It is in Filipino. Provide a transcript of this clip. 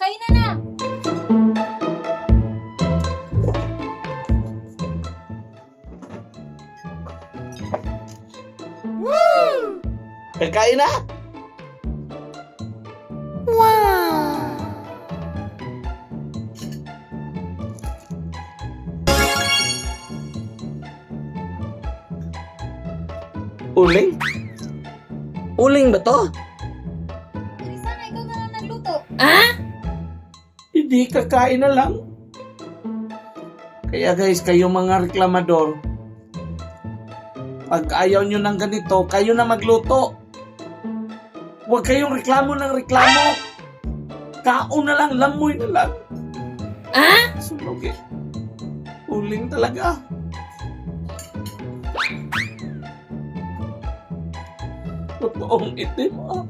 kainan na. Kakain na? Uling? Uling ba to? Dari sana, ikaw na lang nagluto. Hindi, kakain na lang. Kaya guys, kayo mga reklamador, pag ayaw nyo ng ganito, kayo na magluto. Huwag kayong reklamo ng reklamo. Kaon na lang, lamoy na lang. Sunog eh. Uling talaga. Totoong itim ah.